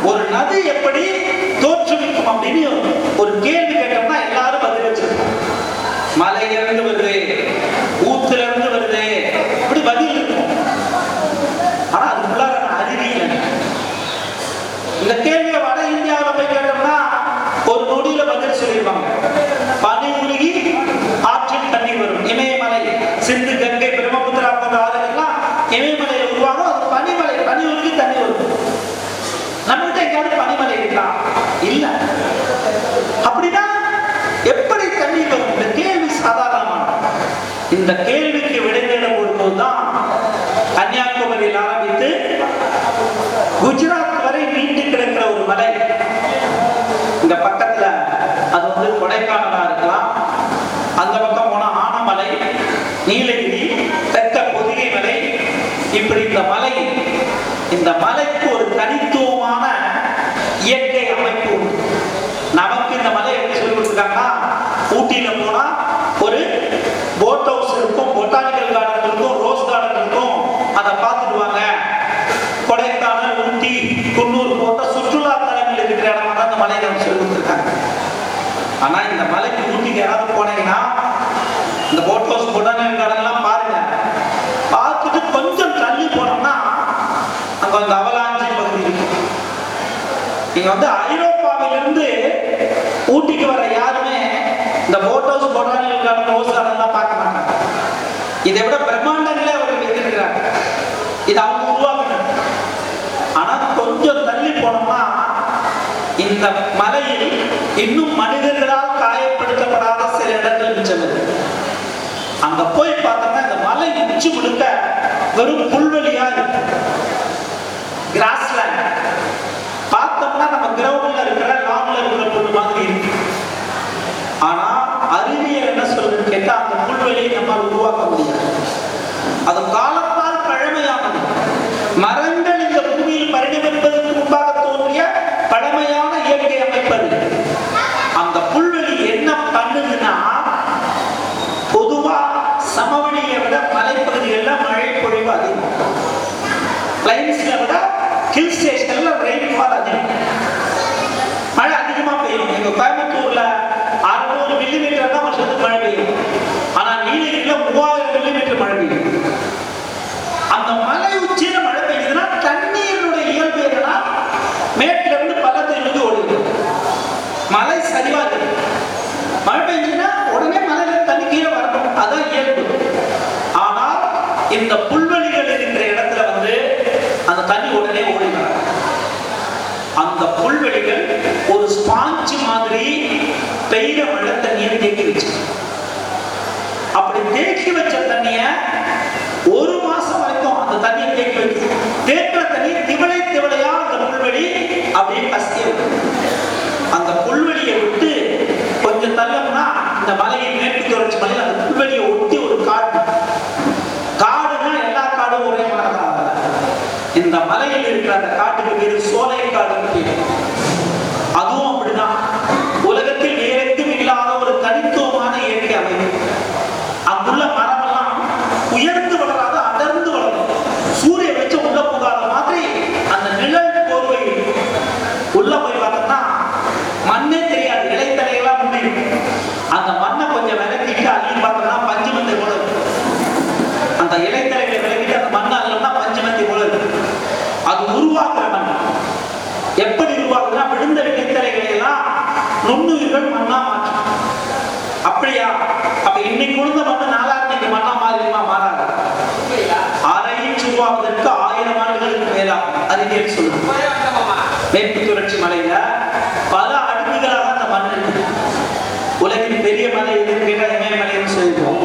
ஒரு நதி எப்படி தோற்றுவிக்கும் அப்படின்னு ஒரு கேள்வி கேட்டோம்னா எல்லாரும் பதில் வச்சிருக்கோம். மலையிலிருந்து வருது, ஊத்துல இருந்து வருது, இப்படி பதில் இருக்கும். ஆனா அதுக்குள்ளார அறிவியல். இந்த கேள்வியை வட இந்தியாவில் போய் கேட்டோம்னா ஒரு நொடியில பதில் சொல்லிடுவாங்க. பனி உருகி ஆற்றில் தண்ணி வரும். இமயமலை, சிந்து, கங்கை, பிரம்மபுத்திரா போன்ற ஆறுகள்லாம் இமயமலையில் உருவாகும். அது பனிமலை, பனி உருகி தண்ணி வரும். நம்மகிட்ட எங்கேயாவது பனிமலை இருக்கா? இல்ல. அப்படின்னா எப்படி தண்ணி வரும்? இந்த கேள்வி சாதாரணமான. இந்த கேள்விக்கு விடை தேட போதுதான் கன்னியாகுமரியில் ஆரம்பித்து குஜராத் வரை நீண்டு கிடக்கிற ஒரு மலை. இந்த பக்கத்துல அது வந்து கொடைக்கானலா இருக்கலாம், அந்த பக்கம் போனா ஆனமலை, நீலகிரி, தெற்க பொதிகை மலை, இப்படி இந்த மலைக்கு ஒரு தனித்துவமான இயற்கை அமைப்பு. நமக்கு இந்த மலை எப்படி சொல்லி கொடுத்துருக்காங்கன்னா, ஊட்டியில போனா ஒரு போட் ஹவுஸ் இருக்கும், பொட்டானிக்கல் கார்டன் இருக்கும், ரோஸ் கார்டன் இருக்கும், அதை பார்த்துடுவாங்க. கொடைக்கானல், ஊட்டி, குன்னூர் போன்ற சுற்றுலா தலங்கள் இருக்கிற இடமா தான் இந்த மலையை நம்ம சொல்லி கொடுத்துருக்காங்க. ஆனா இந்த மலைக்கு ஊட்டிக்கு யாராவது போனீங்கன்னா இந்த போட் ஹவுஸ், பொட்டானிக்கல் கார்டன் எல்லாம் பாருங்க. பார்த்துட்டு கொஞ்சம் தள்ளி போனோம்னா அங்க வந்து அவலாஞ்சி பகுதி இருக்கு. நீங்க வந்து ஐரோப்பாவிலிருந்து ஊட்டிக்கு வர யாருமே இந்த boat house, botanical garden, rose garden எல்லாம் பார்க்க மாட்டாங்க. இதை விட பிரம்மாண்டங்களே அவர்கள் வைத்திருக்கிறாங்க. இது அவங்க உருவாக்கணும். ஆனா கொஞ்சம் தள்ளி போனோம்னா இந்த மலையில் இன்னும் மனிதர்களால் காயப்படுத்தப்படாத சில இடங்கள் மிச்சம். அங்க போய் பார்த்தோம்னா இந்த மலை உச்சி முழுக்க வெறும் புல்வெளியா இருக்கு, கிராஸ்லேண்ட். பார்த்தோம்னா நம்ம கிரவுண்ட்ல இருக்கிற லான்ல இருக்கிற புல் மாதிரி இருக்கு. ஆனா அறிவியல் என்ன சொல்றது கேட்டா, அந்த புல்வெளியை நம்மால் உருவாக்க முடியாது. அது காலத்தால் பழமையானது. மரங்கள் இந்த பூமியில் பரிணமிப்பதற்கு முன்பாக தோன்றிய பழமையான இயற்கை அமைப்பது. அந்த புல்வெளி என்ன பண்ணுதுன்னா, பொதுவா சமவெளியை விட மலைப்பகுதிகளில் மழை பொழிவு அதிகம், பிளைன்ஸ்ல விட ஹில் ஸ்டேஷன்ல ரெயின்ஃபால் அதிகம், மழை அதிகமா பெய்யும். எங்க கோயம்புத்தூர்ல 600 மில்லிமீட்டர் தான் வருஷத்துக்கு மழை பெய்யும். ஆனா நீலகிரியில 3000 மில்லிமீட்டர் மழை பெய்யும். அந்த மலை உச்சியில மழை பெய்யுதுன்னா தண்ணீருடைய இயல்பு என்னன்னா, மேட்டில இருந்து பள்ளத்திலிருந்து ஓடுது. மலை சரிவா இருக்கு. மழை பெய்யுதுன்னா உடனே மலையில தண்ணி கீழே வரணும், அதான் இயல்பு. ஆனால் இந்த புல்வெளிகள் இருக்கிற இடத்துல வந்து அந்த தண்ணி உடனே ஓடுது. அந்த புல்வெளிகள் ஒரு ஸ்பாஞ்ச் மாதிரி பெய்த மழை தண்ணியை தேக்கி வச்சு, அப்படி தேக்கி வச்ச தண்ணிய ஒரு மாசம் வரைக்கும் அந்த தண்ணியை தேக்கி வச்சு, தேக்கிற தண்ணி திவளை திவளையா அந்த புல்வெளி அப்படியே கசிய விட்டு, அந்த புல்வெளியை விட்டு கொஞ்சம் தள்ளம்னா இந்த மலையின் மேற்கு தொடர்ச்சி மலையில் அந்த புல்வெளியை ஒட்டி ஒரு காடு. காடுனா எல்லா காடும் ஒரே மரத்தான். இந்த மலையில் இருக்கிற அந்த காட்டுக்கு பேரு சோலை காடு. அதுவும் அப்படிதான். உலகத்தில் வேறெங்கும் இல்லாத ஒரு தனித்துவமான இயற்கை அமைப்பு. அங்குள்ள மரமெல்லாம் உயர்ந்து வளராது, அடர்ந்து வளரும். சூரிய வெளிச்சம் உள்ள போகாத மாதிரி அந்த நிழல் போர்வை உள்ள போய் பார்த்தோம்னா மண்ணே தெரியாது, இலைத்தலையெல்லாம் முடியும். அந்த மண்ணை கொஞ்சம் விளக்கிட்டு அள்ளி பார்த்தோம்னா பஞ்சுமந்தை போல இருக்கு. அந்த இலைத்தலைகளை விளக்கிட்டு அந்த மண்ணை அள்ளோம்னா பஞ்சுமந்தை போல இருக்கு. அது உருவாக்குற மண். எப்படி உருவாக்குதுன்னா, விழுந்த இலைத்தலைகளை எல்லாம் நுண்ணுயிர்கள் மண்ணா மாற்றும். அப்படியா? அப்ப இன்னைக்கு விழுந்த மண்ணு நாளாக மண்ணா மாறிடுமா? மாறாது. அறையில் உருவாவதற்கு 1000 ஆண்டுகளுக்கு மேலாகும் அறிவியல் சொல்லுது. மேற்கு தொடர்ச்சி மலையில பல அடுக்குகளாக அந்த மண் இருக்கு. உலகின் பெரிய மலை எதுன்னு கேட்டா இமயமலைன்னு சொல்லிடுவோம்.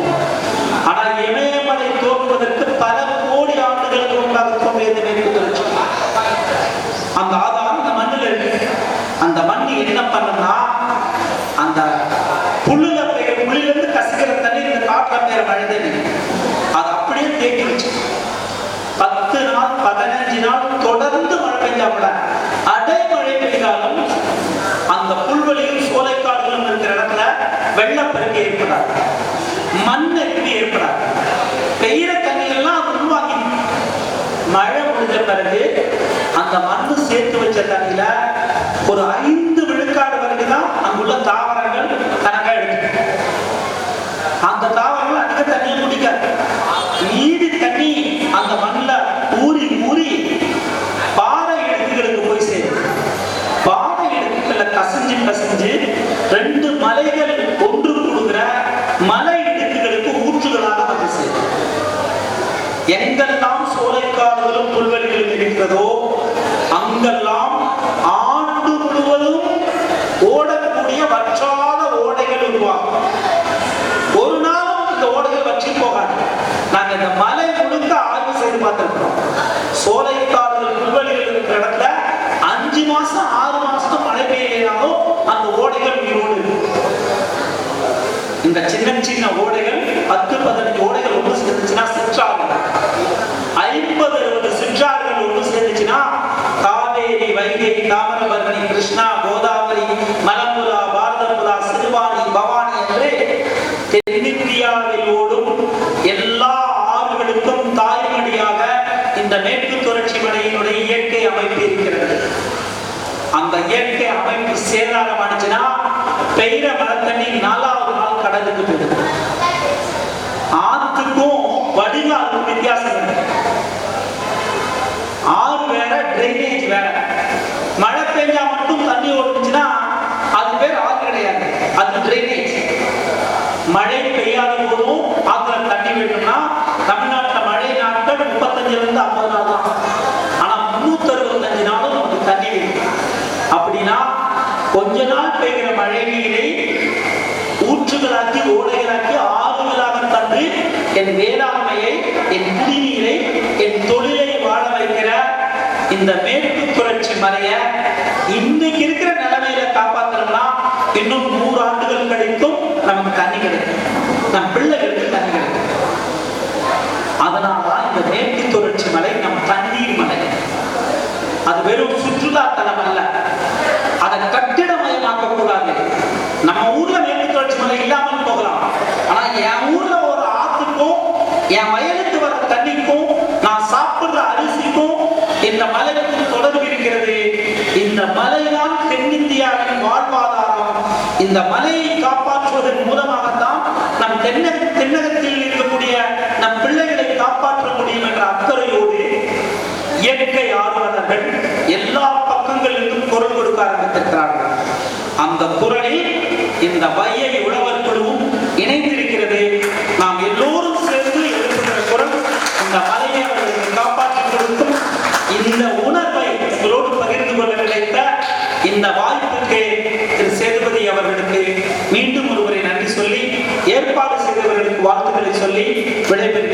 ஆனா இமயமலை தோன்றுவதற்கு பல கோடி ஆண்டுகளுக்கு முன்பாக தோன்றியது மேற்கு தொடர்ச்சி. அந்த ஆதாரம் அந்த மண்ணில் இருக்கு. அந்த மண் என்ன பண்ணுன்னா, அந்த புள்ளிலிருந்து கசிக்கிற தண்ணி இந்த காட்டுல பேர மழை தண்ணி அது அப்படியே தேக்கி வச்சு 10 நாள் 15 நாள் தொடர்ந்து மழை பெஞ்சா கூட, அடைமழை பெய்தாலும் அந்த புல்வெளியும் சோலைக்காடுகளும் இருக்கிற இடத்துல வெள்ளப்பெருக்கு ஏற்படாது, மண் எரிப்பு ஏற்படாது. பெய்கிற தண்ணி எல்லாம் அது உருவாக்கி மழை முடிஞ்ச பிறகு அந்த மண்ணு சேர்த்து வச்ச தண்ணியில ஒரு 5 விழுக்காடு வரைக்கும் தான் அங்குள்ள தாவரங்கள் கணக்கா எடுத்து. அந்த தாவரங்கள் அதிக தண்ணியை குடிக்காது. மீதி தண்ணி அந்த மண்ணில் ஊறி ஊறி பாறை இடுக்குகளுக்கு போய் சேரும். பாறை இடுக்குகளை கசிஞ்சு கசிஞ்சு 2 மலைகள் ஒன்று கூடுகிற மலை இடுக்குகளுக்கு ஊற்றுகளாக வந்து சேரும். எங்கெல்லாம் சோலைக்காடுகளும் புல்வெளிகளும் இருக்கிறதோ அங்கெல்லாம் ஆண்டு முழுவதும் ஓடக்கூடிய வற்றாத ஓடைகள் உருவாகும். ஒரு நாளும் இந்த ஓடைகள் வற்றி போகாது. நாங்க இந்த மலை முழுக்க ஆய்வு செய்து பார்த்திருக்கிறோம். சோலைக்காடுகள் புல்வெளிகள் இருக்கிற இடத்துல 5 மாசம் 6 மாசம் மழை பெய்யலாலும் அந்த ஓடைகள் உயிரோடு. இந்த சின்ன சின்ன ஓடைகள் 10-15 ஓடைகள் ஒன்று சேர்ந்துச்சுன்னா சிற்றாறுகள், 50-60 சிற்றாறுகள் ஒன்று சேர்ந்துச்சுன்னா காவேரி, வைகை, தாமிரபரணி, கிருஷ்ணா, கோதாவரி, மலம்புலா, பாரதம்புலா, சிறுவாணி, பவானி என்று தென்னிந்தியாவில் ஓடும் எல்லா ஆறுகளுக்கும் தாய்மடியாக இந்த மேற்கு தொடர்ச்சி மலையினுடைய இயற்கை அமைப்பு இருக்கிறது. அந்த இயற்கை அமைப்பு சேதாரம் ஆனிச்சுன்னா பெய்கிற மழை தண்ணி 4வது நாள் கடலுக்கு போயிடும். ஆற்றுக்கும் வடிகாலுக்கும் வித்தியாசம் இருக்கு. ஆறு வேற, டிரைனேஜ் வேற. மழை பெஞ்சா மட்டும் தண்ணி ஓடுச்சுன்னா அது பேர் ஆறு கிடையாது, அது டிரைனேஜ். மழை பெய்யாத போதும் ஆத்துல தண்ணி வேணும்னா தமிழ்நாட்டில் மழை நாட்கள் 35 50 நாள் தான். ஆனா 365 நாளும் நமக்கு தண்ணி வேணும். அப்படின்னா கொஞ்ச நாள் பெய்கிற மழை நீரை ஊற்றுகளாக்கி ஓடைகளாக்கி ஆறுகளாக தந்து என் வேளாண்மையை, என் குடிநீரை, என் தொழிலை வாழ வைக்கிற இந்த மேற்கு தொடர்ச்சி மலையை இன்னைக்கு இருக்கிற நிலைமையில காப்பாற்றணும்னா இன்னும் 100 ஆண்டுகள் கழித்தும் நமக்கு தண்ணி கிடைக்கும், நம் பிள்ளைகளுக்கு தண்ணி கிடைக்கும். அதனால்தான் இந்த மேற்கு தொடர்ச்சி மலை நம் தண்ணீர் மலை. அது வெறும் சுற்றுலா தலம் அல்ல, அதை கட்டிடமயமாக்க கூடாது. நம்ம ஊர்ல மேற்கு தொடர்ச்சி மலை இல்லாமல் போகலாம். ஆனா என் ஊர்ல ஒரு ஆத்துக்கும் என் வயலுக்கு வர தண்ணிக்கும் நான் சாப்பிடுற அரிசிக்கும் இந்த மலைக்கு தொடர்பு இருக்கிறது. இந்த மலைதான் தென்னிந்தியாவின் வாழ்வாதாரம். இந்த மலையை காப்பாற்றுவதன் மூலமாகத்தான் நம் தென்னகத்தில் இருக்கக்கூடிய நம் பிள்ளைகளை காப்பாற்ற முடியும் என்ற அக்கறையோடு இயற்கை ஆர்வலர்கள் எல்லா பக்கங்களிலும் குரல் கொடுக்க ஆரம்பித்திருக்கிறார்கள். அந்த குரலில் இந்த வையை உழவர் குழுவும் இணைந்திருக்கிறது. நாம் எல்லோரும் சேர்ந்து எழுப்புகிற குரல் இந்த மலையை அவர்களுக்கு காப்பாற்றிக் கொடுக்கும். இந்த உணர்வை உங்களோடு பகிர்ந்து கொள்ள கிடைத்த இந்த வாய்ப்புக்கு திரு சேதுபதி அவர்களுக்கு மீண்டும் ஒருவரை நன்றி சொல்லி, ஏற்பாடு செய்தவர்களுக்கு வாழ்த்துக்களை சொல்லி விடைபெறுகிறேன்.